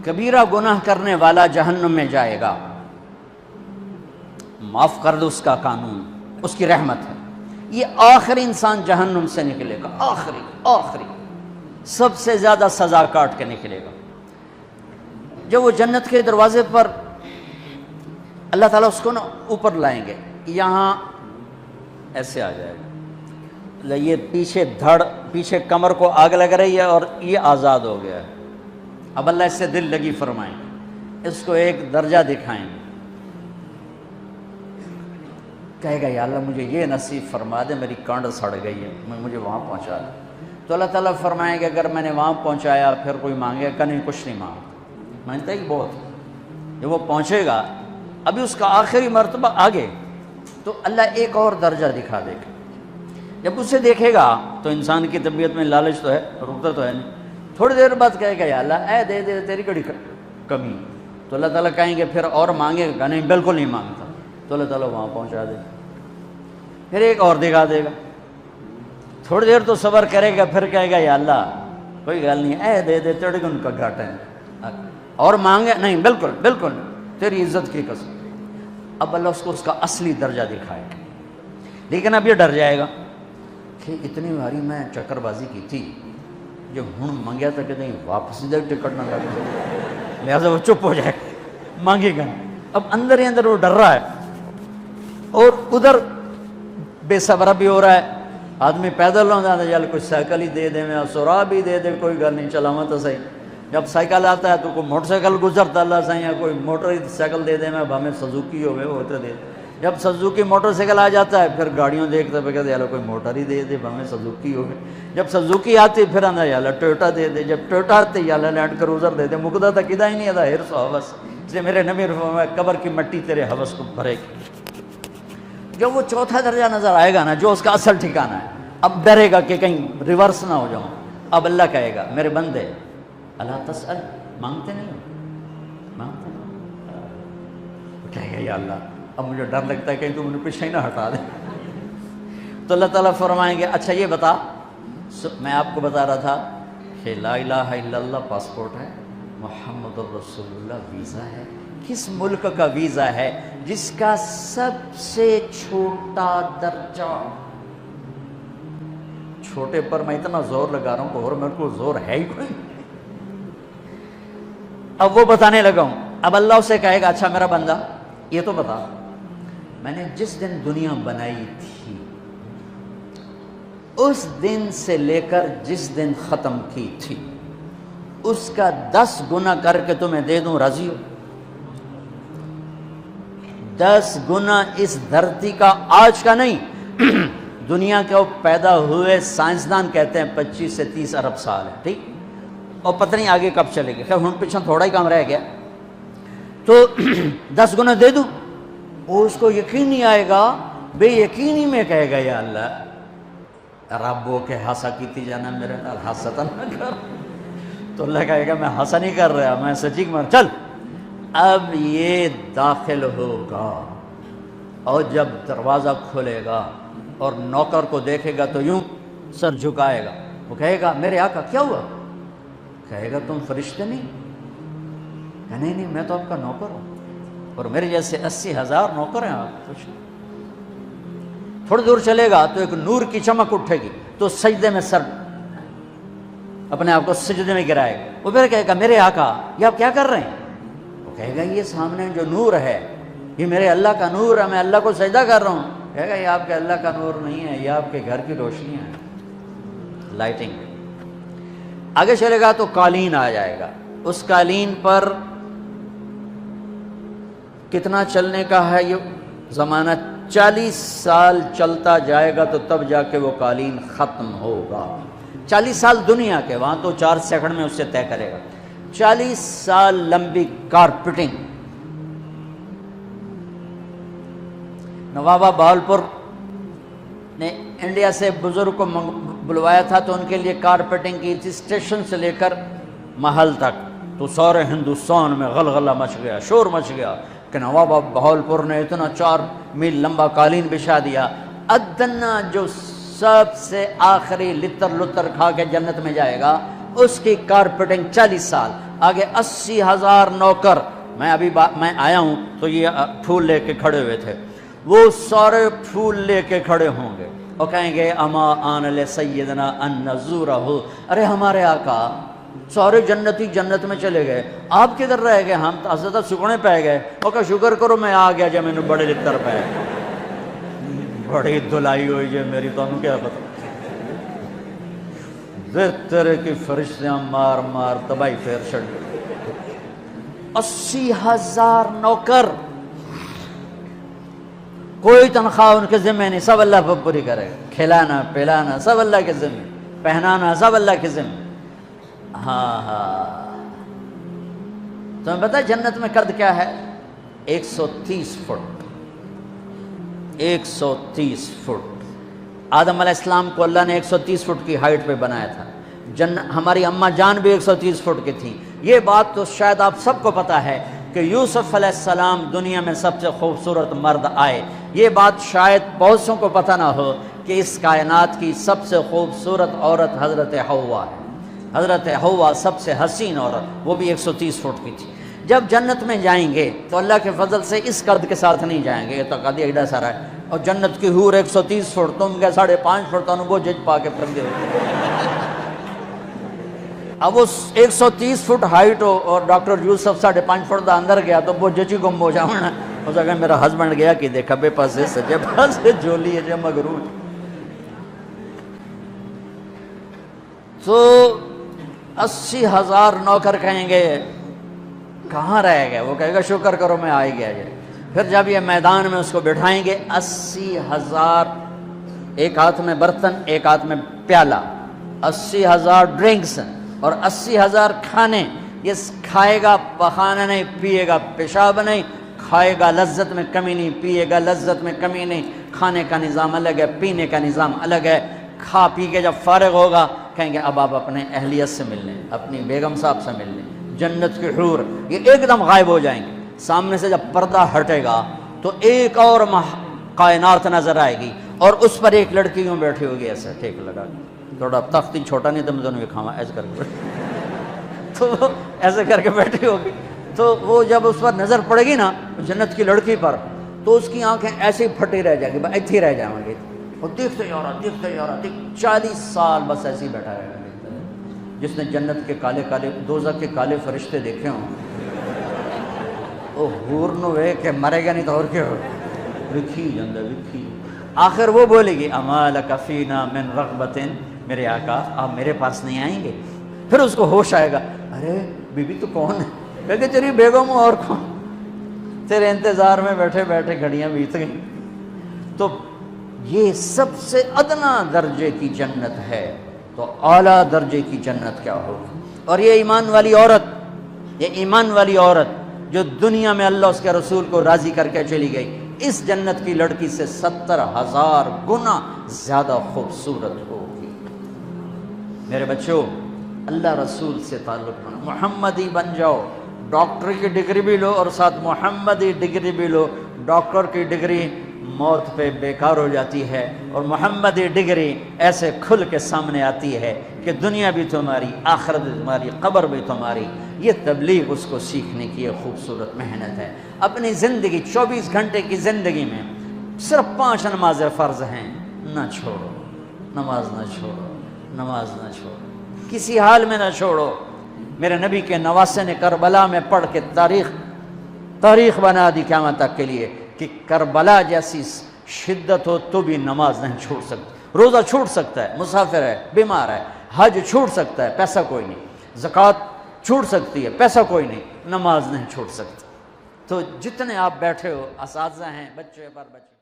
کبیرہ گناہ کرنے والا جہنم میں جائے گا، معاف کر دو اس کا قانون، اس کی رحمت ہے، یہ آخری انسان جہنم سے نکلے گا، آخری سب سے زیادہ سزا کاٹ کے نکلے گا۔ جب وہ جنت کے دروازے پر اللہ تعالیٰ اس کو نا اوپر لائیں گے، یہاں ایسے آ جائے گا، یہ پیچھے کمر کو آگ لگ رہی ہے اور یہ آزاد ہو گیا ہے۔ اب اللہ اس سے دل لگی فرمائیں گے، اس کو ایک درجہ دکھائیں گے، کہے گا یا اللہ مجھے یہ نصیب فرما دے، میری کانڈ سڑ گئی ہے، مجھے وہاں پہنچا دے۔ تو اللہ تعالیٰ فرمائیں گے اگر میں نے وہاں پہنچایا پھر کوئی مانگے کہ نہیں، کچھ نہیں مانگتا ہی بہت۔ جب وہ پہنچے گا ابھی اس کا آخری مرتبہ آگے، تو اللہ ایک اور درجہ دکھا دے گا۔ جب اسے دیکھے گا تو انسان کی طبیعت میں لالچ تو ہے، رکتا تو ہے نہیں، تھوڑی دیر بعد کہے گا یا اللہ اے دے دے، تیری کڑی کمی۔ تو اللہ تعالیٰ کہیں گے پھر اور مانگے گا، نہیں بالکل نہیں مانگتا، تو اللہ تعالیٰ وہاں پہنچا دے گا، پھر ایک اور دکھا دے گا، تھوڑی دیر تو صبر کرے گا، پھر کہے گا یا اللہ کوئی گل نہیں، اے دے دے، تیرے کو ان کا گھاٹا ہے، اور مانگے نہیں بالکل تیری عزت کی قسم۔ اب اللہ اس کو اس کا اصلی درجہ دکھائے گا، لیکن اب یہ ڈر جائے گا کہ اتنی باری میں چکر بازی کی تھی، جو ہوں منگیا تھا کہ نہیں واپس ادھر ٹکٹ نہ لگ جائے، لہٰذا وہ چپ ہو جائے گا، مانگے گا نہیں۔ اب اندر ہی اندر وہ ڈر رہا ہے، اور ادھر بے صبرہ بھی ہو رہا ہے، آدمی پیدل ہو جاتا ہے، چل کوئی سائیکل ہی دے دے، میں سورا بھی دے دے، کوئی گل نہیں، چلاواں تو صحیح۔ جب سائیکل آتا ہے تو کوئی موٹر سائیکل گزرتا اللہ صحیح ہے، کوئی موٹر سائیکل دے دے، میں ہمیں سزوکی ہوئے وہ تو دے دے۔ جب سزوکی موٹر سائیکل آ جاتا ہے پھر گاڑیوں دیکھتا ہے، کہتے ہیں کوئی موٹر ہی دے دے، ہمیں سزوکی ہو گئے۔ جب سزوکی آتی پھر آنا یا اللہ ٹویوٹا دے دے، جب ٹویوٹا آتے یا اللہ لینڈ کروزر دے دے، مقدہ تک کدا ہی نہیں آتا، ہرس و حوث، اس لیے میرے نبی فرمایا قبر کی مٹی تیرے حوث کو بھرے گی۔ جب وہ چوتھا درجہ نظر آئے گا نا، جو اس کا اصل ٹھکانہ ہے، اب ڈرے گا کہ کہیں ریورس نہ ہو جاؤں۔ اب اللہ کہے گا میرے بندے اللہ تسأل، مانگتے نہیں مانگتے نہیں، کہے گا یا اللہ اب مجھے ڈر لگتا ہے کہیں تو مجھے پیچھے ہی نہ ہٹا دے۔ تو اللہ تعالیٰ فرمائیں گے اچھا یہ بتا، میں آپ کو بتا رہا تھا کہ لا الہ الا اللہ پاسپورٹ ہے، محمد الرسول اللہ ویزا ہے۔ کس ملک کا ویزا ہے؟ جس کا سب سے چھوٹا درجہ، چھوٹے پر میں اتنا زور لگا رہا ہوں اور میرے کو زور ہے ہی کوئی۔ اب وہ بتانے لگا ہوں، اب اللہ اسے کہے گا اچھا میرا بندہ یہ تو بتا، میں نے جس دن دنیا بنائی تھی اس دن سے لے کر جس دن ختم کی تھی اس کا 10 گنا کر کے تمہیں دے دوں، راضی ہو؟ 10 گنا اس دھرتی کا، آج کا نہیں، دنیا کے وہ پیدا ہوئے سائنسدان کہتے ہیں 25 سے 30 ارب سال ہے، ٹھیک، اور پتہ نہیں آگے کب چلے گا، خیر ہن پیچھے تھوڑا ہی کام رہ گیا، تو 10 گنا دے دوں۔ وہ اس کو یقین نہیں آئے گا، بے یقینی میں کہے گا یا اللہ ربو کے ہاسا کیتی جانا میرے نال ہاسا نہ کر۔ تو اللہ کہے گا میں ہاسا نہیں کر رہا، میں سچی مار، چل اب یہ داخل ہوگا، اور جب دروازہ کھولے گا اور نوکر کو دیکھے گا تو یوں سر جھکائے گا، وہ کہے گا میرے آقا کیا ہوا؟ کہے گا تم فرشتے نہیں؟ کہ نہیں میں تو آپ کا نوکر ہوں، اور میرے جیسے 80,000 نوکر ہیں، آپ کچھ نہیں۔ تھوڑی دور چلے گا تو ایک نور کی چمک اٹھے گی، تو سجدے میں سر اپنے آپ کو سجدے میں گرائے گا، وہ پھر کہے گا میرے آقا یہ آپ کیا کر رہے ہیں؟ وہ کہے گا یہ سامنے جو نور ہے یہ میرے اللہ کا نور ہے، میں اللہ کو سجدہ کر رہا ہوں۔ کہے گا یہ آپ کے اللہ کا نور نہیں ہے، یہ آپ کے گھر کی روشنیاں ہیں، لائٹنگ۔ آگے چلے گا تو قالین آ جائے گا، اس قالین پر کتنا چلنے کا ہے یہ زمانہ، 40 سال چلتا جائے گا تو تب جا کے وہ قالین ختم ہوگا۔ 40 سال دنیا کے، وہاں تو 4 سیکنڈ میں اس سے طے کرے گا۔ 40 سال لمبی کارپیٹنگ۔ نوابہ بہاولپور نے انڈیا سے بزرگ کو بلوایا تھا تو ان کے لیے کارپیٹنگ کی تھی، اسٹیشن سے لے کر محل تک، تو سارے ہندوستان میں غلغلہ مچ گیا، شور مچ گیا کہ نوابہ بہاولپور نے اتنا 4 میل لمبا قالین بچھا دیا۔ ادنا جو سب سے آخری لتر لتر کھا کے جنت میں جائے گا اس کی کارپیٹنگ 40 سال، آگے 80,000 نوکر، میں ابھی میں آیا ہوں تو یہ پھول لے کے کھڑے ہوئے تھے، وہ سارے پھول لے کے کھڑے ہوں گے اور کہیں گے اما آن لسیدنا ان نزورہ، ارے ہمارے آقا سارے جنتی جنت میں چلے گئے، آپ کدھر رہ گئے؟ ہم تو حضرت سکنے پہ گئے۔ وہ کہ شکر کرو میں آ گیا جب میں نے بڑے لتر پہ بڑی دھلائی ہوئی جی میری، تو کیا پتا طرح کی فرشتیاں مار مار تباہی پھیر چھڑ گئی۔ 80,000 نوکر، کوئی تنخواہ ان کے ذمہ نہیں، سب اللہ پر پوری کرے گا، کھلانا پلانا سب اللہ کے ذمہ، پہنانا سب اللہ کے ذمہ۔ ہاں تمہیں پتہ ہے جنت میں قد کیا ہے؟ 130 فٹ، 130 فٹ۔ آدم علیہ السلام کو اللہ نے 130 فٹ کی ہائٹ پہ بنایا تھا، ہماری اماں جان بھی 130 فٹ کی تھی۔ یہ بات تو شاید آپ سب کو پتہ ہے کہ یوسف علیہ السلام دنیا میں سب سے خوبصورت مرد آئے، یہ بات شاید بہت سوں کو پتہ نہ ہو کہ اس کائنات کی سب سے خوبصورت عورت حضرت حوا ہے۔ حضرت حوا سب سے حسین عورت، وہ بھی 130 فٹ کی تھی۔ جب جنت میں جائیں گے تو اللہ کے فضل سے اس قد کے ساتھ نہیں جائیں گے، یہ تو قد ایڈا سارا ہے، اور جنت کی حور 130 فٹ، تم کیا 5.5 فٹ تو وہ جج پا کے پھر دے۔ اب اس 130 فٹ ہائٹ ہو اور ڈاکٹر یوسف 5.5 فٹ دا اندر گیا تو وہ جچی گم ہو جاؤں، اس کا میرا ہسبینڈ گیا کہ دیکھا بے پاس سجے پاس جولی ہے جو مغرور۔ تو 80,000 نوکر کہیں گے کہاں رہ گئے؟ وہ کہے گا شکر کرو میں آ ہی گیا جائے۔ پھر جب یہ میدان میں اس کو بٹھائیں گے، 80,000، ایک ہاتھ میں برتن ایک ہاتھ میں پیالہ، 80,000 ڈرنکس اور 80,000 کھانے۔ یہ کھائے گا پخانا نہیں، پیے گا پیشاب نہیں، کھائے گا لذت میں کمی نہیں، پیے گا لذت میں کمی نہیں۔ کھانے کا نظام الگ ہے، پینے کا نظام الگ ہے۔ کھا پی کے جب فارغ ہوگا کہیں گے اب آپ اپنے اہلیت سے مل لیں، اپنی بیگم صاحب سے مل لیں۔ جنت کی حور یہ ایک دم غائب ہو جائیں گے، سامنے سے جب پردہ ہٹے گا تو ایک اور کائنات نظر آئے گی، اور اس پر ایک لڑکی یوں بیٹھی ہوگی ایسے ٹھیک لگا کے، تھوڑا تختی چھوٹا نہیں تو میں دونوں کھاوا ایسے کر کے تو ایسے کر کے بیٹھی ہوگی۔ تو وہ جب اس پر نظر پڑے گی نا جنت کی لڑکی پر، تو اس کی آنکھیں ایسے ہی پھٹی رہ جائیں گی، ایتھے ہی رہ جائیں گے، اور دیکھتے جا رہا دیکھتے جا رہا، 40 سال بس ایسے ہی بیٹھا رہے گا۔ جس نے جنت کے کالے کالے دوزخ کے کالے فرشتے دیکھے ہوں، وہ حور نو ہے کہ مرے گا نہیں تو اور کیا ہو، لکھی جندہ لکھی۔ آخر وہ بولے گی اما لک فینا من رغبت، میرے آقا آپ میرے پاس نہیں آئیں گے؟ پھر اس کو ہوش آئے گا، ارے بی بی تو کون ہے؟ کہ تیری بیگم اور کون، تیرے انتظار میں بیٹھے بیٹھے گھڑیاں بیت گئیں۔ تو یہ سب سے ادنا درجے کی جنت ہے، تو اعلیٰ درجے کی جنت کیا ہوگی؟ اور یہ ایمان والی عورت، یہ ایمان والی عورت جو دنیا میں اللہ اس کے رسول کو راضی کر کے چلی گئی، اس جنت کی لڑکی سے 70,000 گنا زیادہ خوبصورت ہوگی۔ میرے بچوں، اللہ رسول سے تعلق بنا، محمدی بن جاؤ، ڈاکٹر کی ڈگری بھی لو اور ساتھ محمدی ڈگری بھی لو۔ ڈاکٹر کی ڈگری موت پہ بیکار ہو جاتی ہے، اور محمدی ڈگری ایسے کھل کے سامنے آتی ہے کہ دنیا بھی تمہاری، آخرت بھی تمہاری، قبر بھی تمہاری۔ یہ تبلیغ اس کو سیکھنے کی ایک خوبصورت محنت ہے۔ اپنی زندگی 24 گھنٹے کی زندگی میں صرف 5 نمازیں فرض ہیں، نہ چھوڑو، نماز نہ چھوڑو، نماز نہ چھوڑو، کسی حال میں نہ چھوڑو۔ میرے نبی کے نواسے نے کربلا میں پڑھ کے تاریخ بنا دی قیامت تک کے لیے کہ کربلا جیسی شدت ہو تو بھی نماز نہیں چھوڑ سکتا۔ روزہ چھوٹ سکتا ہے، مسافر ہے، بیمار ہے، حج چھوٹ سکتا ہے، پیسہ کوئی نہیں، زکوٰۃ چھوٹ سکتی ہے، پیسہ کوئی نہیں، نماز نہیں چھوڑ سکتا۔ تو جتنے آپ بیٹھے ہو، اساتذہ ہیں، بچے پر بچے